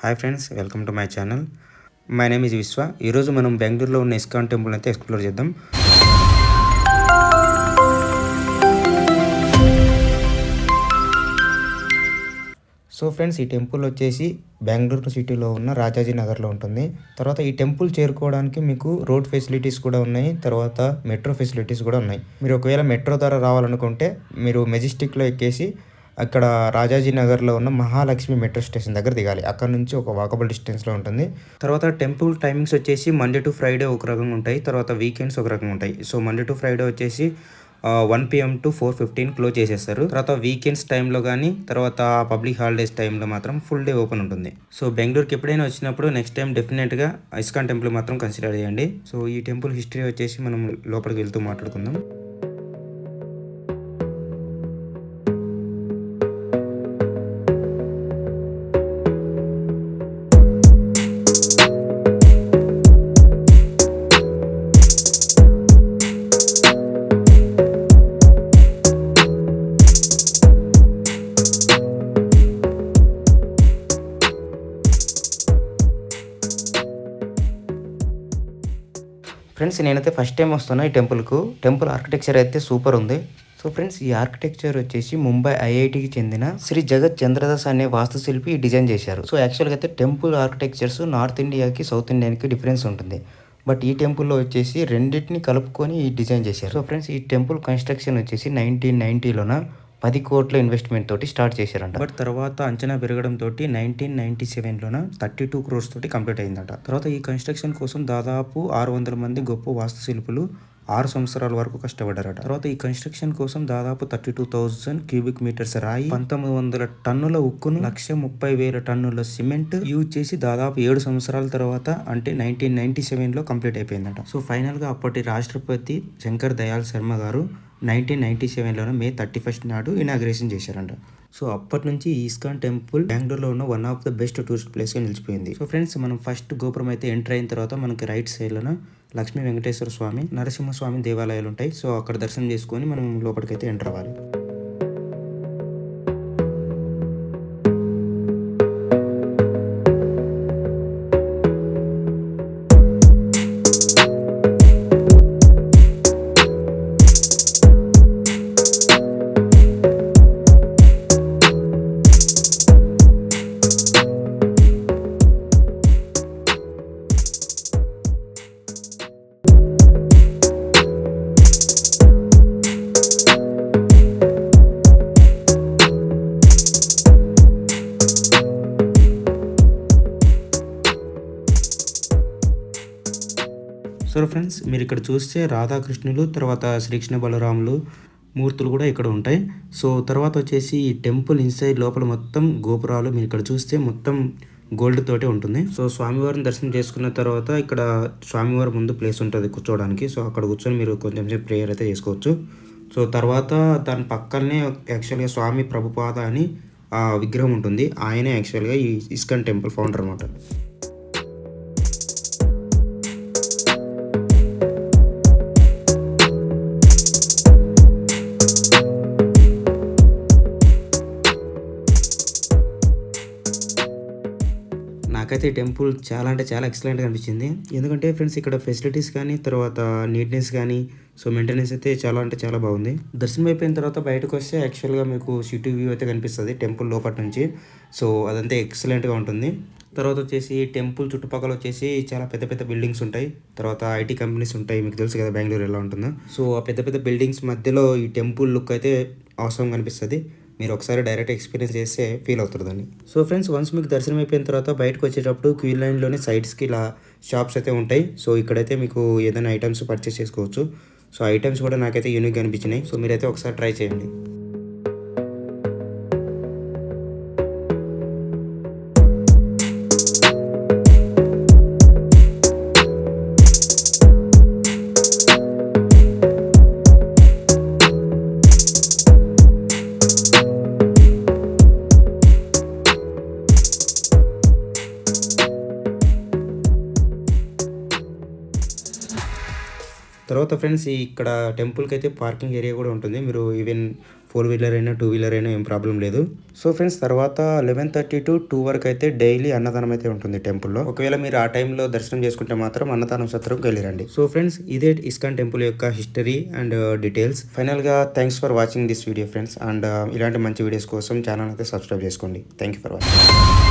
Hi friends, welcome to my channel. My name is విశ్వ. ఈరోజు మనం బెంగళూరులో ఉన్న ఇస్కాన్ టెంపుల్ అయితే ఎక్స్ప్లోర్ చేద్దాం. సో ఫ్రెండ్స్, ఈ టెంపుల్ వచ్చేసి బెంగళూరు సిటీలో ఉన్న రాజాజీ నగర్లో ఉంటుంది. తర్వాత ఈ టెంపుల్ చేరుకోవడానికి మీకు రోడ్ ఫెసిలిటీస్ కూడా ఉన్నాయి, తర్వాత మెట్రో ఫెసిలిటీస్ కూడా ఉన్నాయి. మీరు ఒకవేళ మెట్రో ద్వారా రావాలనుకుంటే మీరు మెజెస్టిక్లో ఎక్కేసి అక్కడ రాజాజీ నగర్లో ఉన్న మహాలక్ష్మి మెట్రో స్టేషన్ దగ్గర దిగాలి. అక్కడ నుంచి ఒక వాకబుల్ డిస్టెన్స్లో ఉంటుంది. తర్వాత టెంపుల్ టైమింగ్స్ వచ్చేసి మండే టు ఫ్రైడే ఒక రకంగా ఉంటాయి, తర్వాత వీకెండ్స్ ఒక రకంగా ఉంటాయి. సో మండే టు ఫ్రైడే వచ్చేసి 1 PM to 4:15 క్లోజ్ చేసేస్తారు. తర్వాత వీకెండ్స్ టైంలో కానీ తర్వాత పబ్లిక్ హాలిడేస్ టైంలో మాత్రం ఫుల్ డే ఓపెన్ ఉంటుంది. సో బెంగళూరుకి ఎప్పుడైనా వచ్చినప్పుడు నెక్స్ట్ టైం డెఫినెట్గా ఇస్కాన్ టెంపుల్ మాత్రం కన్సిడర్ చేయండి. సో ఈ టెంపుల్ హిస్టరీ వచ్చేసి మనం లోపలికి వెళ్తూ మాట్లాడుకుందాం. ఫ్రెండ్స్, నేనైతే ఫస్ట్ టైం వస్తున్నా ఈ టెంపుల్కు. టెంపుల్ ఆర్కిటెక్చర్ అయితే సూపర్ ఉంది. సో ఫ్రెండ్స్, ఈ ఆర్కిటెక్చర్ వచ్చేసి ముంబై ఐఐటికి చెందిన శ్రీ జగత్ చంద్రదాస్ అనే వాస్తుశిల్పి డిజైన్ చేశారు. సో యాక్చువల్గా అయితే టెంపుల్ ఆర్కిటెక్చర్స్ నార్త్ ఇండియాకి సౌత్ ఇండియాకి డిఫరెన్స్ ఉంటుంది. బట్ ఈ టెంపుల్లో వచ్చేసి రెండింటిని కలుపుకొని డిజైన్ చేశారు. సో ఫ్రెండ్స్, ఈ టెంపుల్ కన్స్ట్రక్షన్ వచ్చేసి 1990లోన 10 కోట్ల ఇన్వెస్ట్మెంట్ తోటి స్టార్ట్ చేశారంట. బట్ తర్వాత అంచనా పెరగడం తోటి 1997లోన 32 crores తోటి కంప్లీట్ అయిందట. తర్వాత ఈ కన్స్ట్రక్షన్ కోసం దాదాపు 600 మంది గొప్ప వాస్తుశిల్పులు 6 సంవత్సరాల వరకు కష్టపడ్డారట. తర్వాత ఈ కన్స్ట్రక్షన్ కోసం దాదాపు 32,000 క్యూబిక్ మీటర్స్ రాయి, 1900 టన్నుల ఉక్కును, 130,000 టన్నుల సిమెంట్ యూజ్ చేసి దాదాపు 7 సంవత్సరాల తర్వాత అంటే 1997లో కంప్లీట్ అయిపోయిందట. సో ఫైనల్ గా అప్పటి రాష్ట్రపతి శంకర్ దయాళ్ శర్మ గారు 1997లోనే May 31 నాడు ఇనాగ్రేషన్ చేశారంట. సో అప్పటి నుంచి ఈ ఇస్కాన్ టెంపుల్ బెంగళూరులో ఉన్న one of the best tourist ప్లేస్గా నిలిచిపోయింది. సో ఫ్రెండ్స్, మనం ఫస్ట్ గోపురం అయితే ఎంటర్ అయిన తర్వాత మనకి రైట్ సైడ్లోన లక్ష్మీ వెంకటేశ్వర స్వామి, నరసింహస్వామి దేవాలయాలు ఉంటాయి. సో అక్కడ దర్శనం చేసుకొని మనం లోపలికైతే ఎంటర్ అవ్వాలి. సో ఫ్రెండ్స్, మీరు ఇక్కడ చూస్తే రాధాకృష్ణులు తర్వాత శ్రీకృష్ణ బలరాములు మూర్తులు కూడా ఇక్కడ ఉంటాయి. సో తర్వాత వచ్చేసి ఈ టెంపుల్ ఇన్సైడ్ లోపల మొత్తం గోపురాలు మీరు ఇక్కడ చూస్తే మొత్తం గోల్డ్ తోటే ఉంటుంది. సో స్వామివారిని దర్శనం చేసుకున్న తర్వాత ఇక్కడ స్వామివారి ముందు ప్లేస్ ఉంటుంది కూర్చోవడానికి. సో అక్కడ కూర్చొని మీరు కొంచెం సేపు ప్రేయర్ అయితే చేసుకోవచ్చు. సో తర్వాత దాని పక్కనే యాక్చువల్గా స్వామి ప్రభుపాద అని విగ్రహం ఉంటుంది. ఆయనే యాక్చువల్గా ఈ ఇస్కాన్ టెంపుల్ ఫౌండర్ అనమాట. నాకైతే ఈ టెంపుల్ చాలా అంటే చాలా ఎక్సలెంట్గా అనిపించింది. ఎందుకంటే ఫ్రెండ్స్, ఇక్కడ ఫెసిలిటీస్ కానీ తర్వాత నీట్నెస్ కానీ సో మెయింటెనెన్స్ అయితే చాలా అంటే చాలా బాగుంది. దర్శనం అయిపోయిన తర్వాత బయటకు వస్తే యాక్చువల్గా మీకు సిటీ వ్యూ అయితే కనిపిస్తుంది టెంపుల్ లోపల నుంచి. సో అదంతా ఎక్సలెంట్గా ఉంటుంది. తర్వాత వచ్చేసి టెంపుల్ చుట్టుపక్కల వచ్చేసి చాలా పెద్ద పెద్ద బిల్డింగ్స్ ఉంటాయి, తర్వాత ఐటీ కంపెనీస్ ఉంటాయి. మీకు తెలుసు కదా బెంగళూరు ఎలా ఉంటుందో. సో ఆ పెద్ద పెద్ద బిల్డింగ్స్ మధ్యలో ఈ టెంపుల్ లుక్ అయితే అవసరం కనిపిస్తుంది. మీరు ఒకసారి డైరెక్ట్ ఎక్స్పీరియన్స్ చేస్తే ఫీల్ అవుతుంది దాన్ని. సో ఫ్రెండ్స్, వన్స్ మీకు దర్శనం అయిపోయిన తర్వాత బయటకు వచ్చేటప్పుడు క్యూ లైన్లోనే సైడ్స్కి ఇలా షాప్స్ అయితే ఉంటాయి. సో ఇక్కడైతే మీకు ఏదైనా ఐటమ్స్ పర్చేస్ చేసుకోవచ్చు. సో ఐటమ్స్ కూడా నాకైతే యూనిక్గా అనిపించినాయి. సో మీరైతే ఒకసారి ట్రై చేయండి. తర్వాత ఫ్రెండ్స్, ఇక్కడ టెంపుల్కి అయితే పార్కింగ్ ఏరియా కూడా ఉంటుంది. మీరు ఈవెన్ 4 వీలర్ అయినా 2 వీలర్ అయినా ఏం ప్రాబ్లం లేదు. సో ఫ్రెండ్స్ తర్వాత 11:30 to 2 వరకు అయితే డైలీ అన్నదానం అయితే ఉంటుంది టెంపుల్లో. ఒకవేళ మీరు ఆ టైంలో దర్శనం చేసుకుంటే మాత్రం అన్నదానం సత్రంకి వెళ్ళిరండి. సో ఫ్రెండ్స్ ఇదే ఇస్కాన్ టెంపుల్ యొక్క హిస్టరీ అండ్ డీటెయిల్స్. ఫైనల్గా thanks for watching this video friends. And ఇలాంటి మంచి వీడియోస్ కోసం ఛానల్ అయితే సబ్స్క్రైబ్ చేసుకోండి. Thank you for watching.